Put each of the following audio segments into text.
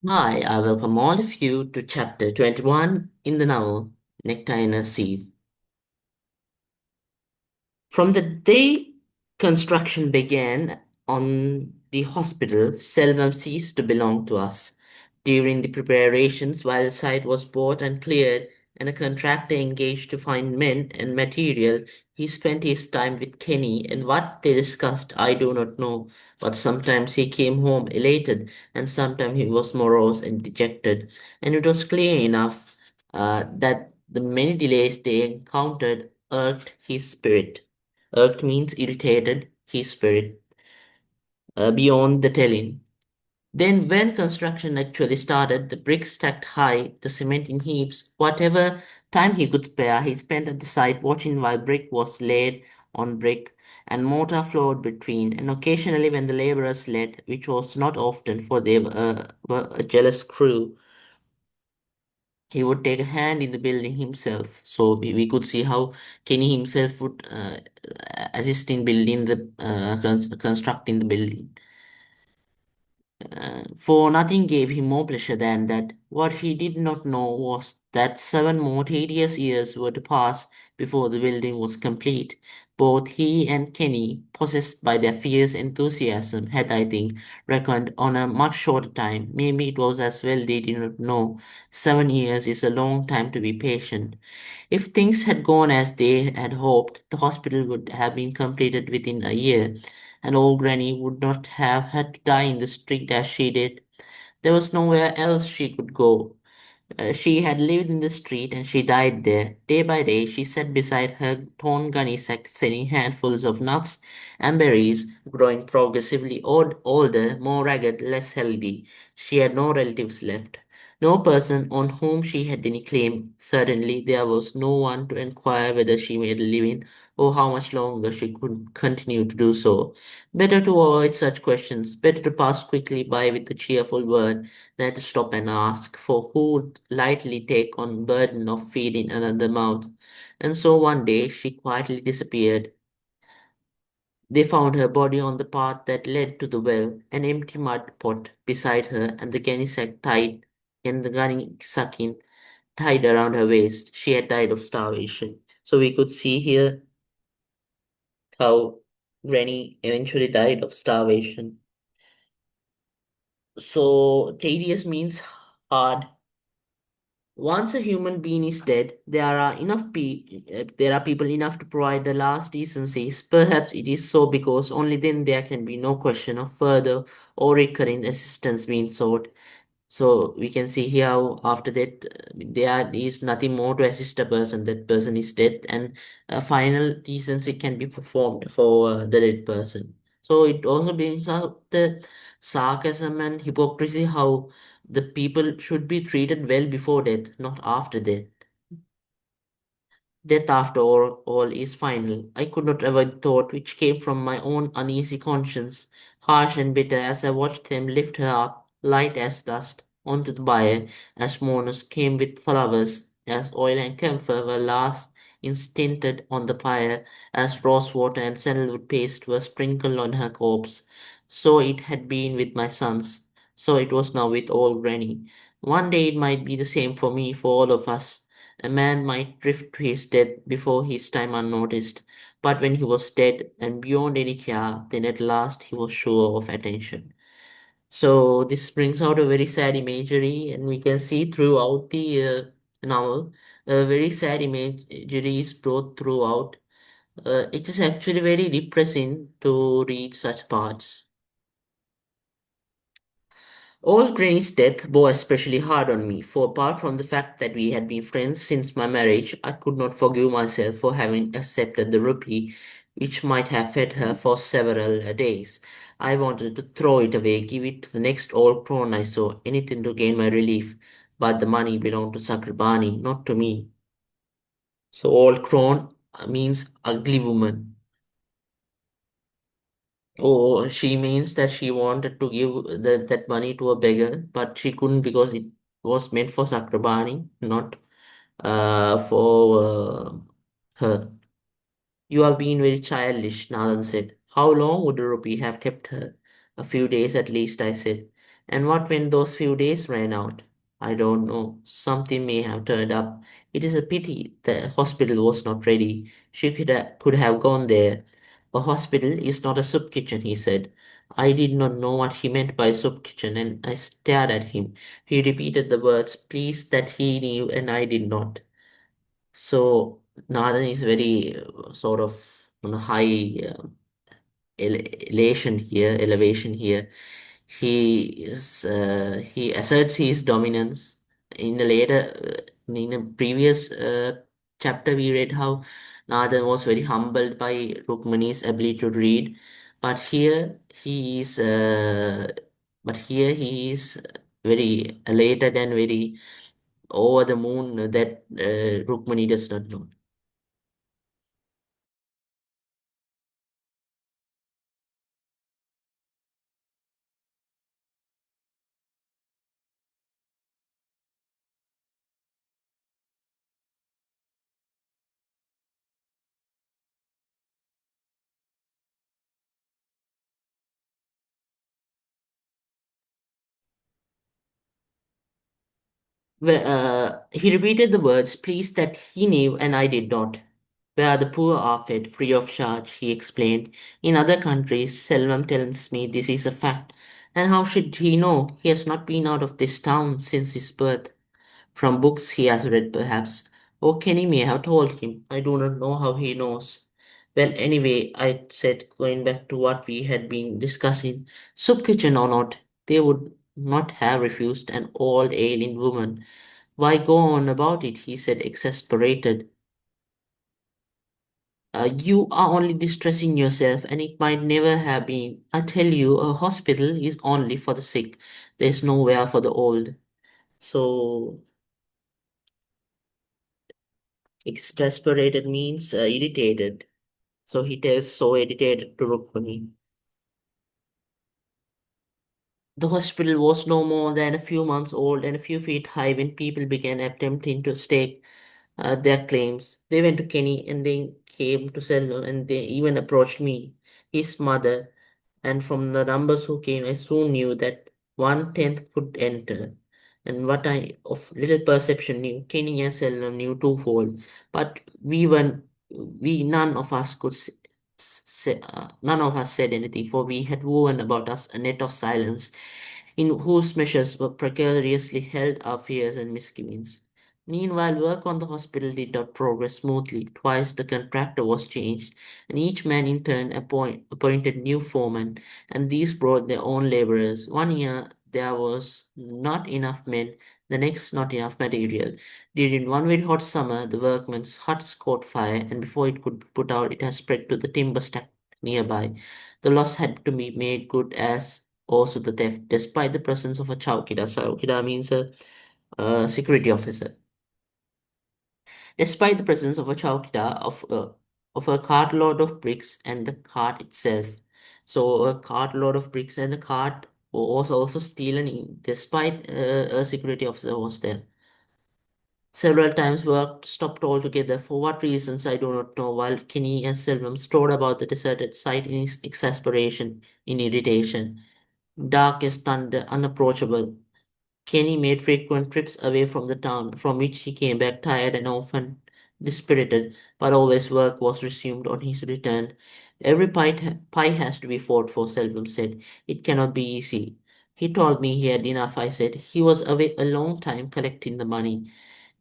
Hi, I welcome all of you to chapter 21 in the novel Nectar Sieve. From the day construction began on the hospital, seldom ceased to belong to us. During the preparations, while the site was bought and cleared, and a contractor engaged to find men and material, he spent his time with Kenny, and what they discussed I do not know. But sometimes he came home elated, and sometimes he was morose and dejected, and it was clear enough that the many delays they encountered irked his spirit. Irked means irritated his spirit beyond the telling. Then, when construction actually started, the bricks stacked high, the cement in heaps, whatever time he could spare, he spent at the site watching while brick was laid on brick and mortar flowed between, and occasionally when the laborers led, which was not often, for they were a jealous crew, he would take a hand in the building himself. So we could see how Kenny himself would assist in building the constructing the building. For nothing gave him more pleasure than that. What he did not know was that 7 more tedious years were to pass before the building was complete. Both he and Kenny, possessed by their fierce enthusiasm, had, I think, reckoned on a much shorter time. Maybe it was as well they did not know. 7 years is a long time to be patient. If things had gone as they had hoped, the hospital would have been completed within a year, and old Granny would not have had to die in the street as she did. There was nowhere else she could go. She had lived in the street and she died there. Day by day, she sat beside her torn gunny sack, selling handfuls of nuts and berries, growing progressively older, more ragged, less healthy. She had no relatives left, no person on whom she had any claim. Certainly, there was no one to inquire whether she made a living or how much longer she could continue to do so. Better to avoid such questions, better to pass quickly by with a cheerful word than to stop and ask, for who would lightly take on burden of feeding another mouth? And so one day she quietly disappeared. They found her body on the path that led to the well, an empty mud pot beside her, and the gunny sack tied and the gunny sacking tied around her waist. She had died of starvation. So we could see here how Granny eventually died of starvation. So tedious means hard. Once a human being is dead, there are people enough to provide the last decencies. Perhaps it is so because only then there can be no question of further or recurring assistance being sought. So we can see here how after that there is nothing more to assist a person. That person is dead, and a final decency can be performed for the dead person. So it also brings out the sarcasm and hypocrisy how the people should be treated well before death, not after death. Death, after all, is final. I could not avoid the thought which came from my own uneasy conscience, harsh and bitter, as I watched them lift her up, light as dust, onto the bier, as mourners came with flowers, as oil and camphor were last instinted on the pyre, as rose water and sandalwood paste were sprinkled on her corpse. So it had been with my sons. So it was now with old Granny. One day it might be the same for me, for all of us. A man might drift to his death before his time unnoticed, but when he was dead and beyond any care, then at last he was sure of attention. So this brings out a very sad imagery, and we can see throughout the novel, a very sad imagery is brought throughout. It is actually very depressing to read such parts. Old Granny's death bore especially hard on me, for apart from the fact that we had been friends since my marriage, I could not forgive myself for having accepted the rupee which might have fed her for several days. I wanted to throw it away, give it to the next old crone I saw, anything to gain my relief. But the money belonged to Sakrabani, not to me. So old crone means ugly woman. Oh, she means that she wanted to give that money to a beggar, but she couldn't because it was meant for Sakrabani, not for her. You have been very childish, Nathan said. How long would the rupee have kept her? A few days at least, I said. And what when those few days ran out? I don't know. Something may have turned up. It is a pity the hospital was not ready. She could have gone there. A hospital is not a soup kitchen, he said. I did not know what he meant by soup kitchen, and I stared at him. He repeated the words, please, that he knew, and I did not. So Nathan is very sort of on a high elevation here. He asserts his dominance. In a in a previous chapter, we read how Nathan was very humbled by Rukmani's ability to read, but here he is very elated and very over the moon that Rukmani does not know. He repeated the words, please, that he knew and I did not. Where the poor are fed free of charge, he explained. In other countries, Selvam tells me this is a fact. And how should he know? He has not been out of this town since his birth. From books he has read, perhaps. Or Kenny may have told him. I do not know how he knows. Well, anyway, I said, going back to what we had been discussing, soup kitchen or not, they would not have refused an old alien woman. Why go on about it? He said, exasperated. You are only distressing yourself, and it might never have been. I tell you, a hospital is only for the sick. There's nowhere for the old. So, exasperated means irritated. So he tells so irritated to Rukmani. The hospital was no more than a few months old and a few feet high when people began attempting to stake their claims. They went to Kenny and they came to Selma and they even approached me, his mother, and from the numbers who came, I soon knew that 1/10 could enter. And what I of little perception knew, Kenny and Selma knew twofold. But we none of us could none of us said anything, for we had woven about us a net of silence, in whose meshes were precariously held our fears and misgivings. Meanwhile, work on the hospital did not progress smoothly. Twice the contractor was changed, and each man in turn appointed new foremen, and these brought their own laborers. One year there was not enough men, the next not enough material. During one very hot summer, the workmen's huts caught fire, and before it could be put out, it had spread to the timber stack nearby. The loss had to be made good as also the theft, despite the presence of a chowkidar. Chowkidar means a security officer. Despite the presence of a chowkidar of a cartload of bricks and the cart itself. So a cartload of bricks and the cart was also stolen despite a security officer was there. Several times work stopped altogether. For what reasons I do not know, while Kinney and Silvam strode about the deserted site in exasperation, in irritation. Dark as thunder, unapproachable. Kenny made frequent trips away from the town, from which he came back tired and often dispirited, but always work was resumed on his return. Every pie has to be fought for, Seldom said. It cannot be easy. He told me he had enough, I said. He was away a long time collecting the money.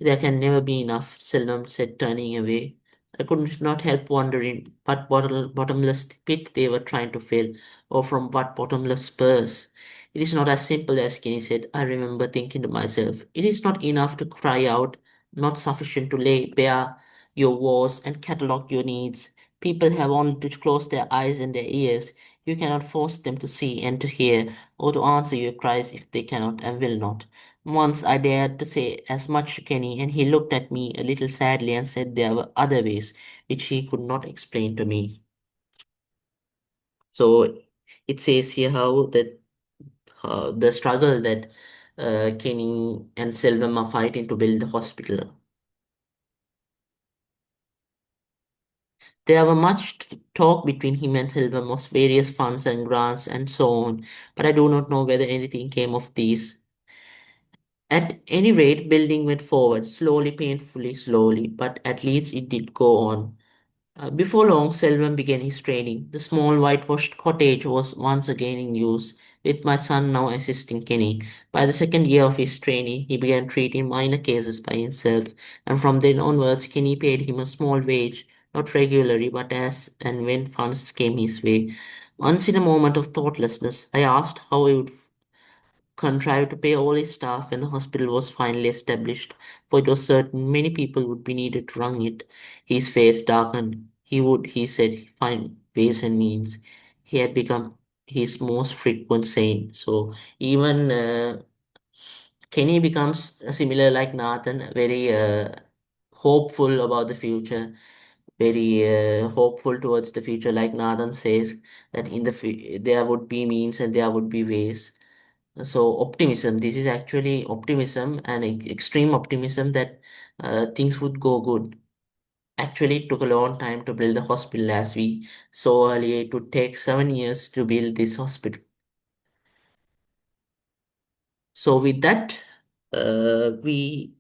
There can never be enough, Seldom said, turning away. I could not help wondering what bottomless pit they were trying to fill, or from what bottomless purse. It is not as simple as Kenny said. I remember thinking to myself, it is not enough to cry out, not sufficient to lay bare your woes and catalogue your needs. People have only to close their eyes and their ears. You cannot force them to see and to hear, or to answer your cries if they cannot and will not. Once I dared to say as much to Kenny, and he looked at me a little sadly and said there were other ways which he could not explain to me. So it says here how that the struggle that Kenny and Selvam are fighting to build the hospital. There were much talk between him and Silverm of various funds and grants and so on, but I do not know whether anything came of these. At any rate, building went forward, slowly, painfully slowly, but at least it did go on. Before long, Selvam began his training. The small whitewashed cottage was once again in use, with my son now assisting Kenny. By the second year of his training, he began treating minor cases by himself, and from then onwards, Kenny paid him a small wage, not regularly, but as and when funds came his way. Once in a moment of thoughtlessness, I asked how he would contrived to pay all his staff when the hospital was finally established, for it was certain many people would be needed to run it. His face darkened. He would, he said, find ways and means. He had become his most frequent saying. So even Kenny becomes similar like Nathan, very hopeful about the future, very hopeful towards the future. Like Nathan says that in the there would be means and there would be ways. So optimism, this is actually optimism and extreme optimism that things would go good. Actually, it took a long time to build the hospital as we saw earlier. It would take 7 years to build this hospital. So with that, we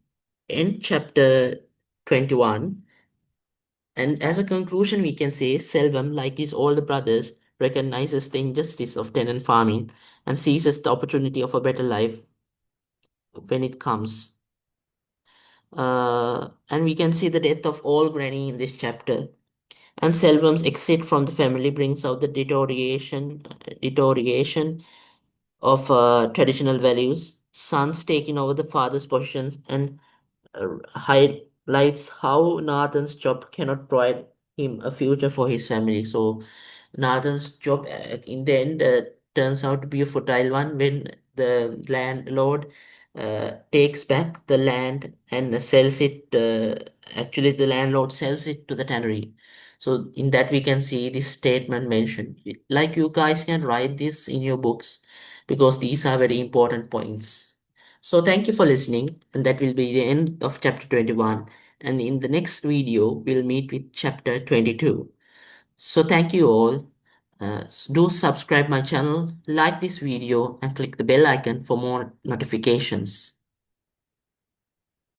end chapter 21. And as a conclusion, we can say Selvam, like his older brothers, recognizes the injustice of tenant farming and seizes the opportunity of a better life when it comes. And we can see the death of all Granny in this chapter. And Selvam's exit from the family brings out the deterioration of traditional values. Sons taking over the father's positions and highlights how Nathan's job cannot provide him a future for his family. So Nathan's job in the end turns out to be a fertile one when the landlord takes back the land and sells it. Actually, the landlord sells it to the tannery. So in that we can see this statement mentioned. Like you guys can write this in your books because these are very important points. So thank you for listening, and that will be the end of chapter 21. And in the next video, we'll meet with chapter 22. So thank you all. Do subscribe my channel, like this video, and click the bell icon for more notifications.